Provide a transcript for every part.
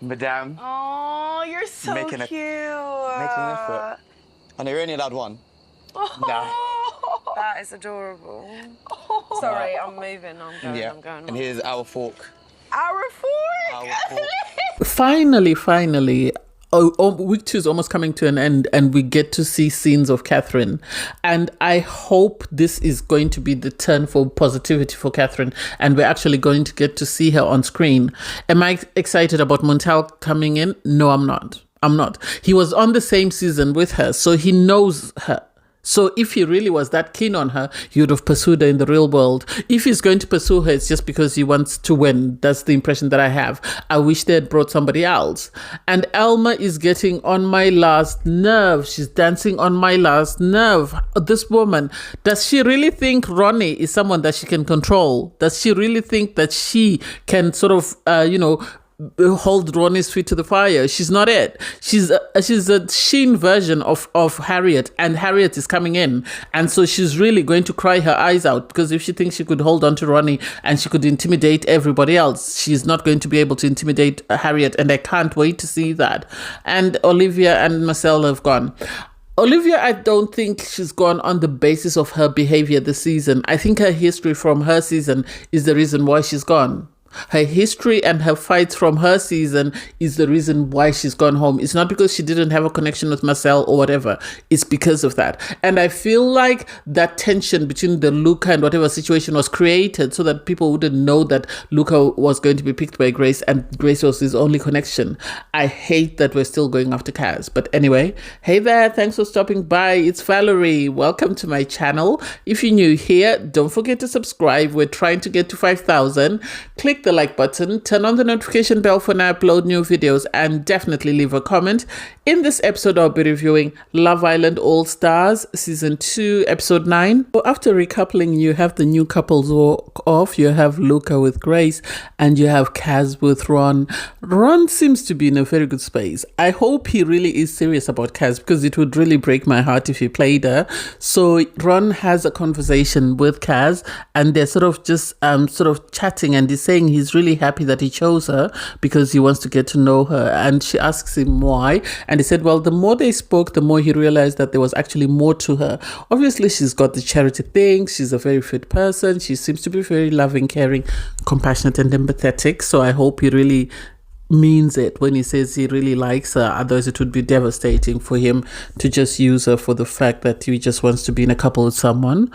Madame. Oh, you're so Making cute. Making an effort. I know you're only allowed one. Oh. That is adorable. Oh. Sorry, I'm moving. I'm going. And here's our fork. Our fork. Our fork. Finally, week 2 is almost coming to an end, and we get to see scenes of Catherine. And I hope this is going to be the turn for positivity for Catherine, and we're actually going to get to see her on screen. Am I excited about Montal coming in? No, I'm not. He was on the same season with her, so he knows her. So if he really was that keen on her, he would have pursued her in the real world. If he's going to pursue her, it's just because he wants to win. That's the impression that I have. I wish they had brought somebody else. And Alma is getting on my last nerve. She's dancing on my last nerve. This woman, does she really think Ronnie is someone that she can control? Does she really think that she can sort of, hold Ronnie's feet to the fire? She's not it. She's a Sheen version of Harriet, and Harriet is coming in, and so she's really going to cry her eyes out, because if she thinks she could hold on to Ronnie and she could intimidate everybody else, she's not going to be able to intimidate Harriet, and I can't wait to see that. And Olivia and Marcel have gone. Olivia, I don't think she's gone on the basis of her behavior this season. I think her history from her season is the reason why she's gone. Her history and her fights from her season is the reason why she's gone home. It's not because she didn't have a connection with Marcel or whatever. It's because of that. And I feel like that tension between the Luca and whatever situation was created so that people wouldn't know that Luca was going to be picked by Grace and Grace was his only connection. I hate that we're still going after Kaz. But anyway, hey there, thanks for stopping by. It's Valerie. Welcome to my channel. If you're new here, don't forget to subscribe. We're trying to get to 5,000. Click the like button, turn on the notification bell for when I upload new videos, and definitely leave a comment. In this episode, I'll be reviewing Love Island All Stars Season 2, Episode 9. So after recoupling, you have the new couples walk off. You have Luca with Grace, and you have Kaz with Ron. Ron seems to be in a very good space. I hope he really is serious about Kaz, because it would really break my heart if he played her. So Ron has a conversation with Kaz, and they're sort of just chatting, and he's saying he's really happy that he chose her because he wants to get to know her. And she asks him why, and he said, well, the more they spoke, the more he realized that there was actually more to her. Obviously, she's got the charity thing. She's a very fit person. She seems to be very loving, caring, compassionate, and empathetic. So I hope he really means it when he says he really likes her. Otherwise, it would be devastating for him to just use her for the fact that he just wants to be in a couple with someone.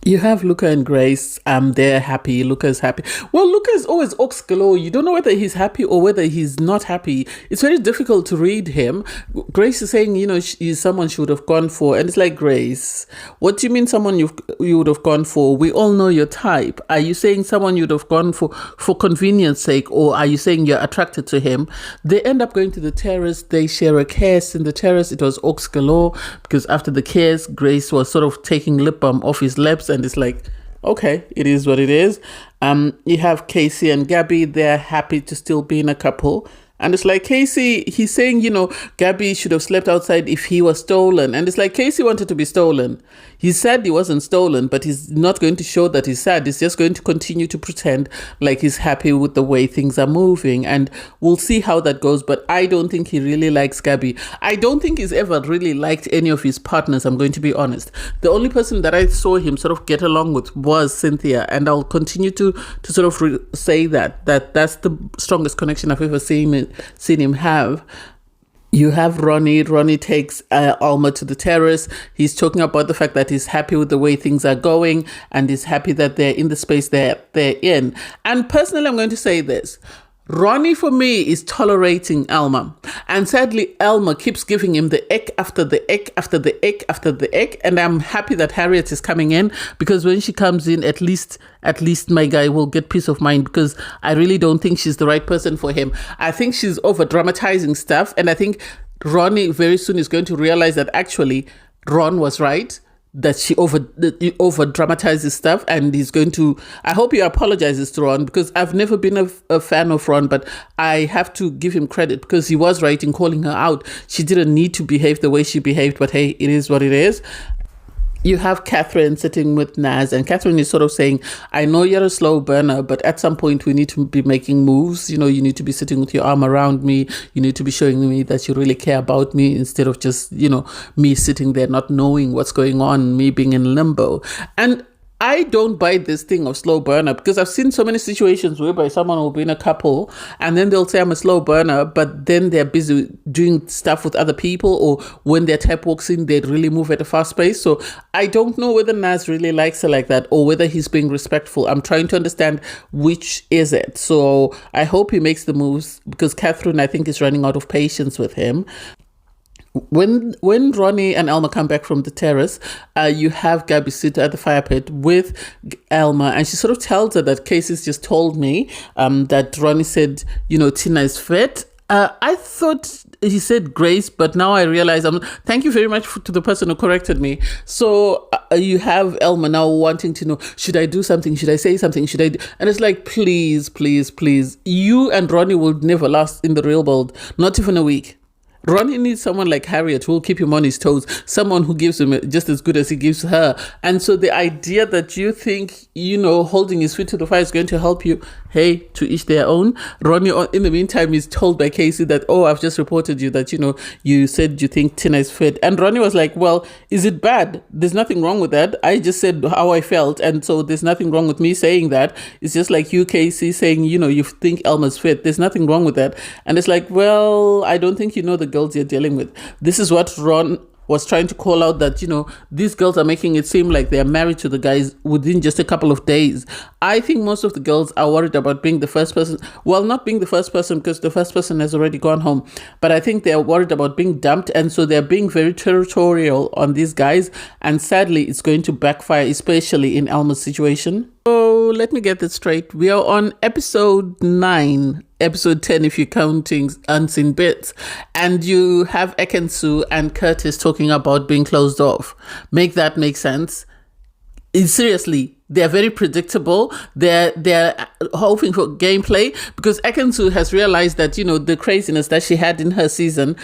You have Luca and Grace. They're happy. Luca's happy. Well, Luca is always ox galore. You don't know whether he's happy or whether he's not happy. It's very difficult to read him. Grace is saying, he's someone she would have gone for. And it's like, Grace, what do you mean someone you would have gone for? We all know your type. Are you saying someone you'd have gone for convenience sake? Or are you saying you're attracted to him? They end up going to the terrace. They share a kiss in the terrace. It was ox galore, because after the kiss, Grace was sort of taking lip balm off his lips. And it's like, okay, it is what it is. You have Casey and Gabby. They're happy to still be in a couple. And it's like, Casey, he's saying, Gabby should have slept outside if he was stolen. And it's like, Casey wanted to be stolen. He said he wasn't stolen, but he's not going to show that he's sad. He's just going to continue to pretend like he's happy with the way things are moving. And we'll see how that goes. But I don't think he really likes Gabby. I don't think he's ever really liked any of his partners, I'm going to be honest. The only person that I saw him sort of get along with was Cynthia. And I'll continue to sort of say that's the strongest connection I've ever seen him have. You have Ronnie. Ronnie takes Alma to the terrace. He's talking about the fact that he's happy with the way things are going, and he's happy that they're in the space they're in. And personally, I'm going to say this. Ronnie, for me, is tolerating Alma. And sadly, Alma keeps giving him the ick after the ick after the ick after the ick. And I'm happy that Harriet is coming in, because when she comes in, at least my guy will get peace of mind, because I really don't think she's the right person for him. I think she's over dramatizing stuff. And I think Ronnie very soon is going to realize that actually Ron was right, that she over dramatizes stuff, and he's going to, I hope he apologizes to Ron, because I've never been a fan of Ron, but I have to give him credit, because he was right in calling her out. She didn't need to behave the way she behaved, but hey, it is what it is. you have Catherine sitting with Naz, and Catherine is sort of saying, I know you're a slow burner, but at some point we need to be making moves. You know, you need to be sitting with your arm around me. You need to be showing me that you really care about me instead of just, you know, me sitting there not knowing what's going on, me being in limbo. And I don't buy this thing of slow burner, because I've seen so many situations whereby someone will be in a couple and then they'll say I'm a slow burner, but then they're busy doing stuff with other people, or when their type walks in, they really move at a fast pace. So I don't know whether Naz really likes her like that or whether he's being respectful. I'm trying to understand which is it. So I hope he makes the moves, because Catherine, I think, is running out of patience with him. When Ronnie and Elma come back from the terrace, you have Gabby sit at the fire pit with Elma, and she sort of tells her that Casey's just told me that Ronnie said, you know, Tina is fit. I thought he said Grace, but now I realize thank you very much to the person who corrected me. So you have Elma now wanting to know, should I do something? Should I say something? Should I And it's like, please, please, please. You and Ronnie will never last in the real world, not even a week. Ronnie needs someone like Harriet who will keep him on his toes, someone who gives him just as good as he gives her. And so the idea that you think, you know, holding his feet to the fire is going to help you, hey, to each their own. Ronnie, in the meantime, is told by Casey that, oh, I've just reported you that, you know, you said you think Tina is fit. And Ronnie was like, well, is it bad? There's nothing wrong with that. I just said how I felt. And so there's nothing wrong with me saying that. It's just like you, Casey, saying, you know, you think Elma's fit. There's nothing wrong with that. And it's like, well, I don't think you know the girls you're dealing with. This is what Ron was trying to call out, that, you know, these girls are making it seem like they're married to the guys within just a couple of days. I think most of the girls are worried about being the first person. Well, not being the first person, because the first person has already gone home. But I think they're worried about being dumped. And so they're being very territorial on these guys. And sadly, it's going to backfire, especially in Elma's situation. So let me get this straight. We are on episode 9. Episode 10 if you're counting unseen bits, and you have Ekin-su and Curtis talking about being closed off. Make that make sense? Seriously, they're very predictable. They're hoping for gameplay, because Ekin-su has realized that, you know, the craziness that she had in her season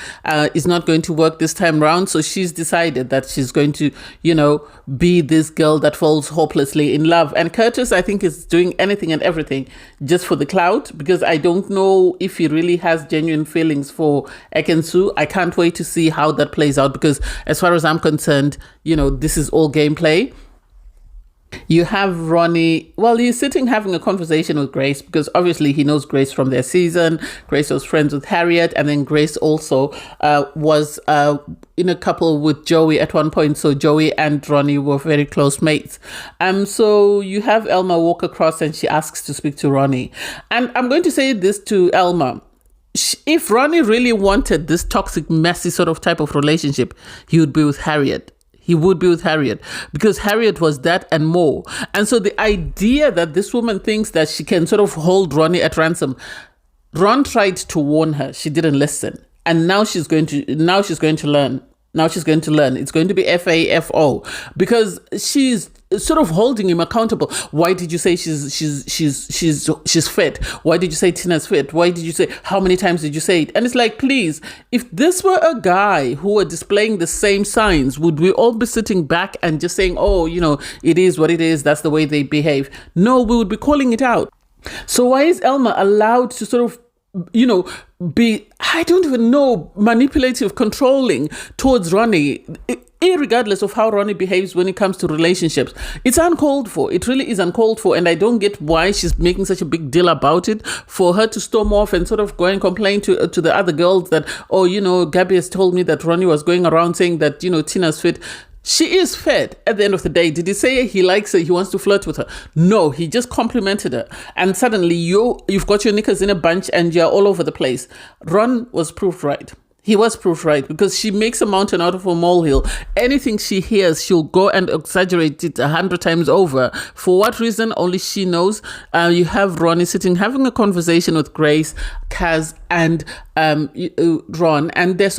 is not going to work this time around. So she's decided that she's going to, you know, be this girl that falls hopelessly in love. And Curtis, I think, is doing anything and everything just for the clout, because I don't know if he really has genuine feelings for Ekin-su. I can't wait to see how that plays out, because as far as I'm concerned, you know, this is all gameplay. You have Ronnie, well, he's sitting having a conversation with Grace, because obviously he knows Grace from their season. Grace was friends with Harriet, and then Grace also was in a couple with Joey at one point. So Joey and Ronnie were very close mates. So you have Elma walk across, and she asks to speak to Ronnie. And I'm going to say this to Elma. If Ronnie really wanted this toxic, messy sort of type of relationship, he would be with Harriet. He would be with Harriet, because Harriet was that and more. And so the idea that this woman thinks that she can sort of hold Ronnie at ransom, Ron tried to warn her. She didn't listen. And now she's going to learn. Now she's going to learn. It's going to be FAFO, because she's sort of holding him accountable. Why did you say she's fit? Why did you say Tina's fit? Why did you say, how many times did you say it? And it's like, please, if this were a guy who were displaying the same signs, would we all be sitting back and just saying, oh, you know, it is what it is, that's the way they behave? No, we would be calling it out. So why is Elma allowed to sort of, you know, be, I don't even know, manipulative, controlling towards Ronnie, irregardless of how Ronnie behaves when it comes to relationships? It's uncalled for. It really is uncalled for. And I don't get why she's making such a big deal about it. For her to storm off and sort of go and complain to the other girls that, oh, you know, Gabby has told me that Ronnie was going around saying that, you know, Tina's fit. She is fed at the end of the day. Did he say he likes her, he wants to flirt with her? No, he just complimented her. And suddenly you've got your knickers in a bunch and you're all over the place. Ron was proved right. He was proved right, because she makes a mountain out of a molehill. Anything she hears, she'll go and exaggerate it 100 times over. For what reason? Only she knows. You have Ronnie sitting, having a conversation with Grace, Kaz, and Ron, and they're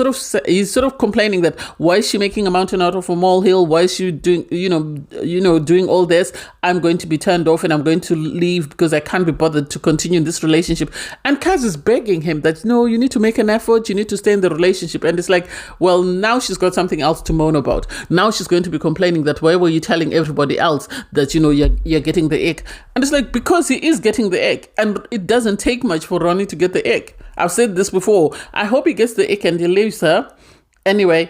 he's sort of complaining that why is she making a mountain out of a molehill? Why is she doing doing all this? I'm going to be turned off and I'm going to leave because I can't be bothered to continue in this relationship. And Kaz is begging him that no, you need to make an effort, you need to stay in the relationship. And it's like, well, now she's got something else to moan about. Now she's going to be complaining that why were you telling everybody else that you're getting the ick? And it's like, because he is getting the ick, and it doesn't take much for Ronnie to get the ick. I've said this before. I hope he gets the ick and he leaves her. Anyway,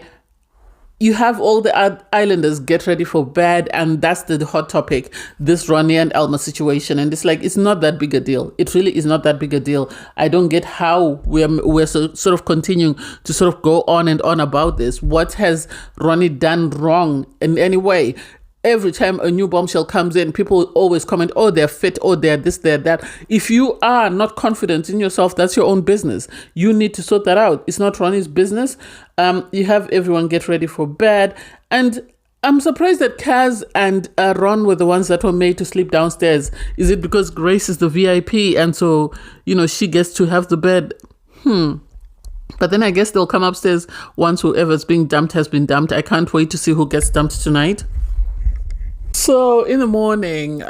you have all the islanders get ready for bed, and that's the hot topic, this Ronnie and Elma situation. And it's like, it's not that big a deal. It really is not that big a deal. I don't get how we're sort of continuing to sort of go on and on about this. What has Ronnie done wrong in any way? Every time a new bombshell comes in, people always comment, oh, they're fit, oh, they're this, they're that. If you are not confident in yourself, that's your own business. You need to sort that out. It's not Ronnie's business. You have everyone get ready for bed. And I'm surprised that Kaz and Ron were the ones that were made to sleep downstairs. Is it because Grace is the VIP and so, she gets to have the bed? But then I guess they'll come upstairs once whoever's being dumped has been dumped. I can't wait to see who gets dumped tonight. So in the morning,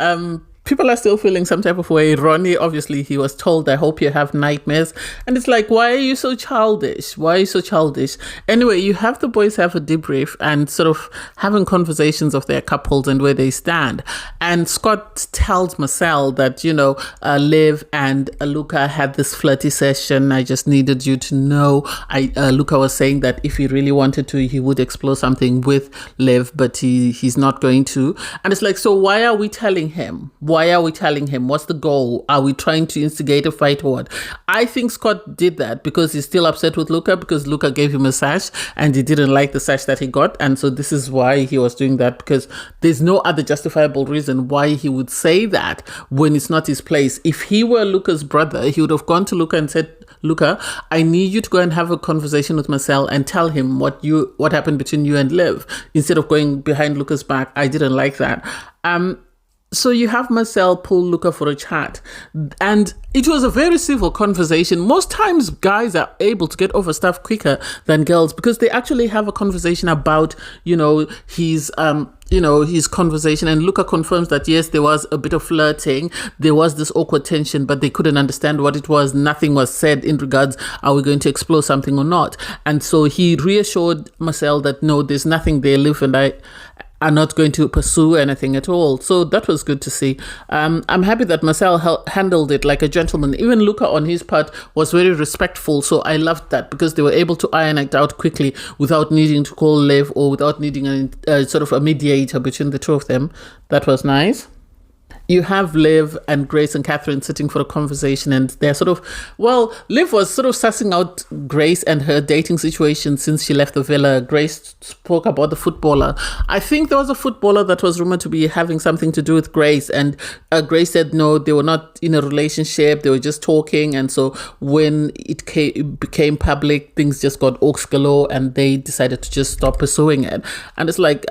people are still feeling some type of way. Ronnie, obviously, he was told, I hope you have nightmares. And it's like, why are you so childish? Why are you so childish? Anyway, you have the boys have a debrief and sort of having conversations of their couples and where they stand. And Scott tells Marcel that, Liv and Luca had this flirty session. I just needed you to know. Luca was saying that if he really wanted to, he would explore something with Liv, but he's not going to. And it's like, so why are we telling him? Why are we telling him? What's the goal? Are we trying to instigate a fight or what? I think Scott did that because he's still upset with Luca because Luca gave him a sash and he didn't like the sash that he got. And so this is why he was doing that, because there's no other justifiable reason why he would say that when it's not his place. If he were Luca's brother, he would have gone to Luca and said, Luca, I need you to go and have a conversation with Marcel and tell him what happened between you and Liv, instead of going behind Luca's back. I didn't like that. So you have Marcel pull Luca for a chat, and it was a very civil conversation. Most times guys are able to get over stuff quicker than girls because they actually have a conversation about, his conversation, and Luca confirms that yes, there was a bit of flirting, there was this awkward tension, but they couldn't understand what it was. Nothing was said in regards, are we going to explore something or not? And so he reassured Marcel that no, there's nothing there. Liv and I are not going to pursue anything at all. So that was good to see. I'm happy that Marcel handled it like a gentleman. Even Luca on his part was very respectful. So I loved that because they were able to iron it out quickly without needing to call Liv or without needing sort of a mediator between the two of them. That was nice. You have Liv and Grace and Catherine sitting for a conversation, and they're Liv was sort of sussing out Grace and her dating situation since she left the villa. Grace spoke about the footballer. I think there was a footballer that was rumored to be having something to do with Grace, and Grace said no, they were not in a relationship, they were just talking. And so when it became public, things just got aux galore and they decided to just stop pursuing it. And it's like,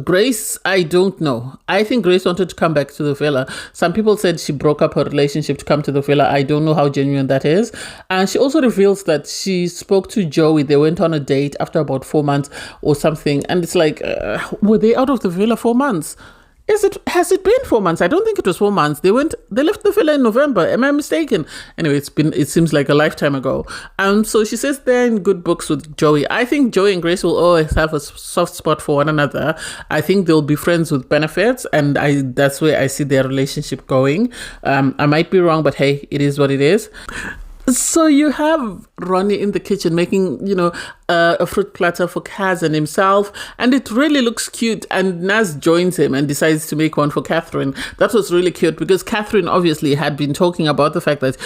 Grace, I don't know. I think Grace wanted to come back to the villa. Some people said she broke up her relationship to come to the villa. I don't know how genuine that is. And she also reveals that she spoke to Joey. They went on a date after about 4 months or something. And it's like, were they out of the villa 4 months? Has it been 4 months? I don't think it was 4 months. They left the villa in November. Am I mistaken? Anyway, it seems like a lifetime ago. So she says they're in good books with Joey. I think Joey and Grace will always have a soft spot for one another. I think they'll be friends with benefits, and that's where I see their relationship going. I might be wrong, but hey, it is what it is. So you have Ronnie in the kitchen making, a fruit platter for Kaz and himself, and it really looks cute. And Naz joins him and decides to make one for Catherine. That was really cute because Catherine obviously had been talking about the fact that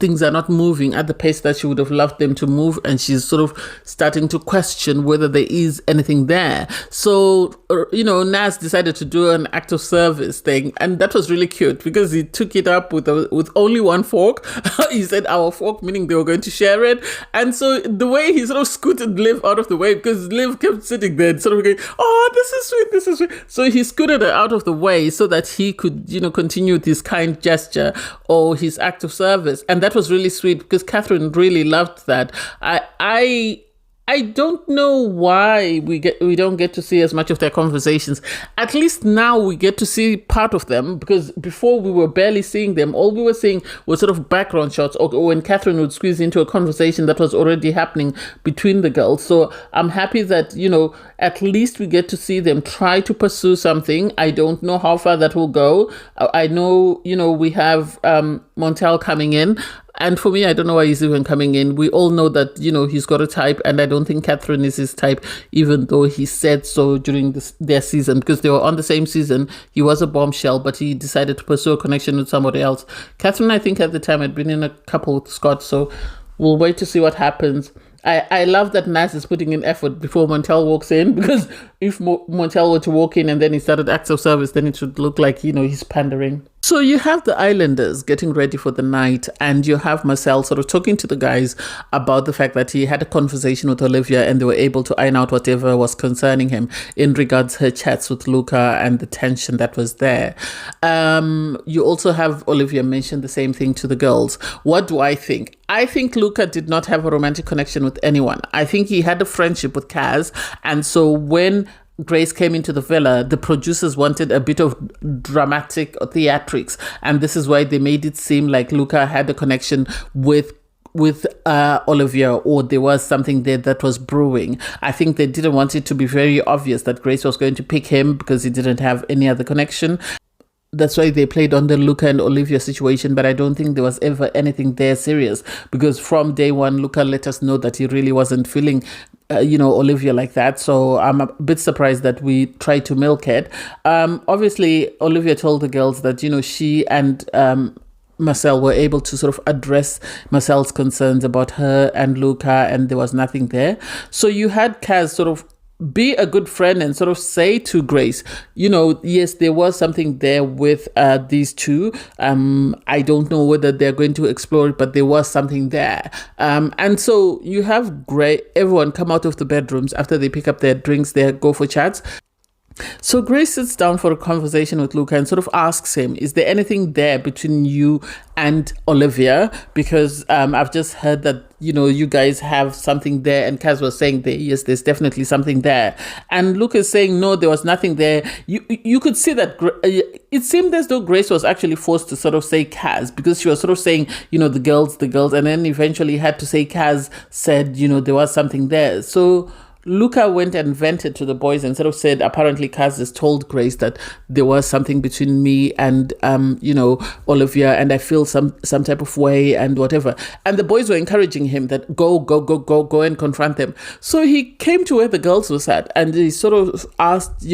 things are not moving at the pace that she would have loved them to move, and she's sort of starting to question whether there is anything there. So, Naz decided to do an act of service thing, and that was really cute because he took it up with only one fork. He said our fork, meaning they were going to share it. And so the way he sort of scooted scooted Liv out of the way because Liv kept sitting there and sort of going, oh, this is sweet, this is sweet. So he scooted her out of the way so that he could, continue with his kind gesture or his act of service. And that was really sweet because Catherine really loved that. I don't know why we don't get to see as much of their conversations. At least now we get to see part of them, because before we were barely seeing them. All we were seeing was sort of background shots or when Catherine would squeeze into a conversation that was already happening between the girls. So I'm happy that, at least we get to see them try to pursue something. I don't know how far that will go. I know, we have Montel coming in. And for me, I don't know why he's even coming in. We all know that, he's got a type, and I don't think Catherine is his type, even though he said so during their season, because they were on the same season. He was a bombshell, but he decided to pursue a connection with somebody else. Catherine, I think at the time, had been in a couple with Scott, so we'll wait to see what happens. I love that Naz is putting in effort before Montel walks in, because if Montel were to walk in and then he started acts of service, then it would look like, he's pandering. So you have the Islanders getting ready for the night, and you have Marcel sort of talking to the guys about the fact that he had a conversation with Olivia and they were able to iron out whatever was concerning him in regards her chats with Luca and the tension that was there. You also have Olivia mention the same thing to the girls. What do I think? I think Luca did not have a romantic connection with anyone. I think he had a friendship with Kaz, and so when Grace came into the villa, the producers wanted a bit of dramatic theatrics, and this is why they made it seem like Luca had a connection with Olivia, or there was something there that was brewing. I think they didn't want it to be very obvious that Grace was going to pick him because he didn't have any other connection. That's why they played on the Luca and Olivia situation, but I don't think there was ever anything there serious, because from day one, Luca let us know that he really wasn't feeling Olivia like that. So I'm a bit surprised that we tried to milk it. Obviously, Olivia told the girls that, she and Marcel were able to sort of address Marcel's concerns about her and Luca, and there was nothing there. So you had Kaz sort of be a good friend and sort of say to Grace, yes, there was something there with these two. I don't know whether they're going to explore it, but there was something there. And so you have everyone come out of the bedrooms after they pick up their drinks, they go for chats. So Grace sits down for a conversation with Luca and sort of asks him, is there anything there between you and Olivia? Because I've just heard that, you guys have something there. And Kaz was saying that, yes, there's definitely something there. And Luca is saying, no, there was nothing there. You could see that it seemed as though Grace was actually forced to sort of say Kaz, because she was sort of saying, the girls, and then eventually had to say Kaz said, there was something there. So Luca went and vented to the boys and sort of said, apparently Kaz has told Grace that there was something between me and, Olivia, and I feel some type of way and whatever. And the boys were encouraging him that go and confront them. So he came to where the girls were at, and he sort of asked,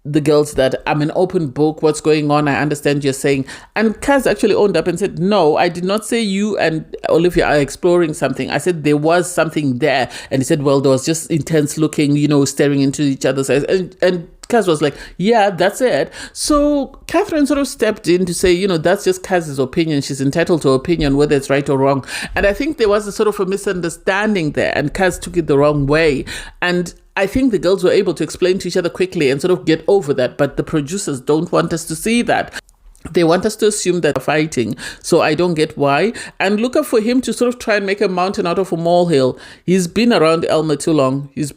the girls that I'm an open book, what's going on? I understand you're saying. And Kaz actually owned up and said, no, I did not say you and Olivia are exploring something. I said there was something there. And he said, well, there was just intense looking, staring into each other's eyes. And Kaz was like, yeah, that's it. So Catherine sort of stepped in to say, that's just Kaz's opinion. She's entitled to opinion, whether it's right or wrong. And I think there was a sort of a misunderstanding there, and Kaz took it the wrong way. And I think the girls were able to explain to each other quickly and sort of get over that, but the producers don't want us to see that. They want us to assume that they're fighting. So I don't get why. And look up for him to sort of try and make a mountain out of a molehill. He's been around Elmer too long. It's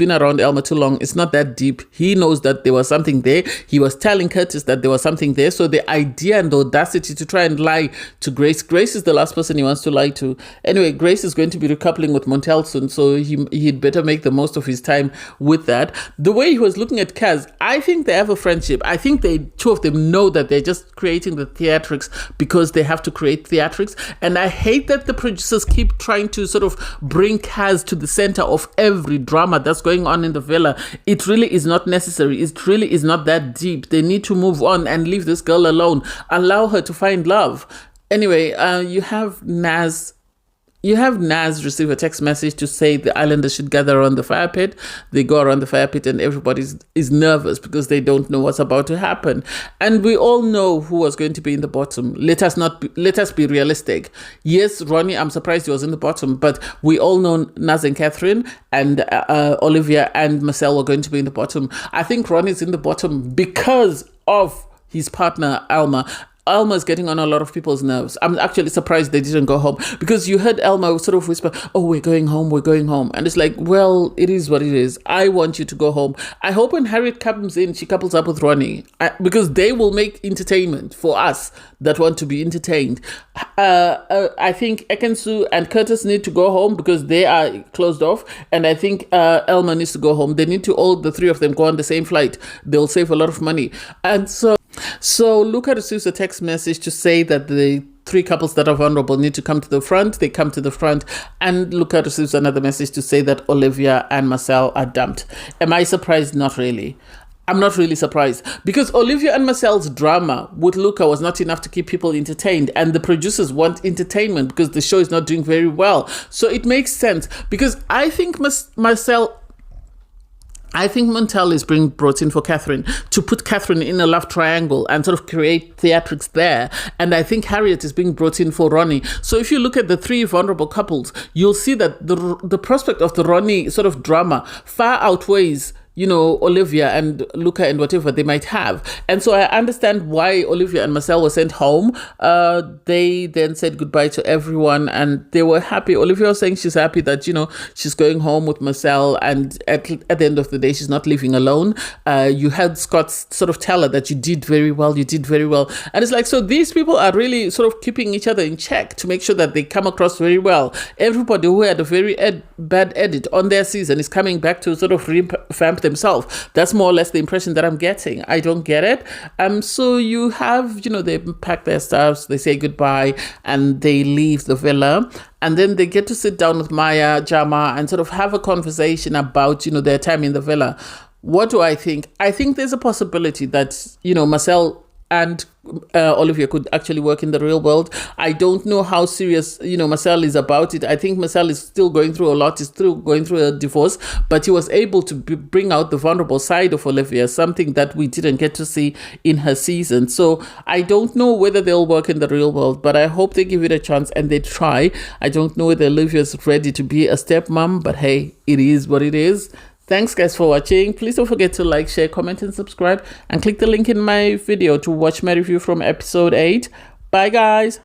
not that deep. He knows that there was something there. He was telling Curtis that there was something there. So the idea and the audacity to try and lie to Grace. Grace is the last person he wants to lie to. Anyway, Grace is going to be recoupling with Montel soon. So he'd better make the most of his time with that. The way he was looking at Kaz, I think they have a friendship. I think two of them know that they're just creating the theatrics because they have to create theatrics. And I hate that the producers keep trying to sort of bring Kaz to the center of every drama that's going on in the villa. It really is not necessary. It really is not that deep. They need to move on and leave this girl alone. Allow her to find love. Anyway, you have Naz you have Naz receive a text message to say the islanders should gather around the fire pit. They go around the fire pit and everybody is nervous because they don't know what's about to happen. And we all know who was going to be in the bottom. Let us be realistic. Yes, Ronnie, I'm surprised he was in the bottom, but we all know Naz and Catherine and Olivia and Marcel were going to be in the bottom. I think Ronnie's in the bottom because of his partner, Alma. Elma's getting on a lot of people's nerves. I'm actually surprised they didn't go home, because you heard Elma sort of whisper, oh, we're going home. And it's like, well, it is what it is. I want you to go home. I hope when Harriet comes in, she couples up with Ronnie, because they will make entertainment for us that want to be entertained. I think Ekin-su and Curtis need to go home because they are closed off. And I think Elma needs to go home. They need to all the three of them go on the same flight. They'll save a lot of money. And so Luca receives a text message to say that the three couples that are vulnerable need to come to the front. They come to the front, and Luca receives another message to say that Olivia and Marcel are dumped. Am I surprised? Not really. I'm not really surprised, because Olivia and Marcel's drama with Luca was not enough to keep people entertained, and the producers want entertainment because the show is not doing very well. So it makes sense, because I think Montel is being brought in for Catherine to put Catherine in a love triangle and sort of create theatrics there. And I think Harriet is being brought in for Ronnie. So if you look at the three vulnerable couples, you'll see that the prospect of the Ronnie sort of drama far outweighs, you know, Olivia and Luca and whatever they might have. And so I understand why Olivia and Marcel were sent home. They then said goodbye to everyone and they were happy. Olivia was saying she's happy that, you know, she's going home with Marcel, and at the end of the day, she's not leaving alone. You had Scott sort of tell her that you did very well. And it's like, so these people are really sort of keeping each other in check to make sure that they come across very well. Everybody who had a very bad edit on their season is coming back to sort of revamp themselves. That's more or less the impression that I'm getting. I don't get it. So you have, you know, they pack their stuffs, they say goodbye, and they leave the villa. And then they get to sit down with Maya, Jama, and sort of have a conversation about, you know, their time in the villa. What do I think? I think there's a possibility that, you know, Marcel and Olivia could actually work in the real world. I don't know how serious, you know, Marcel is about it. I think Marcel is still going through a lot. He's still going through a divorce, but he was able to bring out the vulnerable side of Olivia, something that we didn't get to see in her season. So I don't know whether they'll work in the real world, but I hope they give it a chance and they try. I don't know whether Olivia's ready to be a stepmom, but hey, it is what it is. Thanks guys for watching. Please don't forget to like, share, comment and subscribe, and click the link in my video to watch my review from episode 8. Bye guys.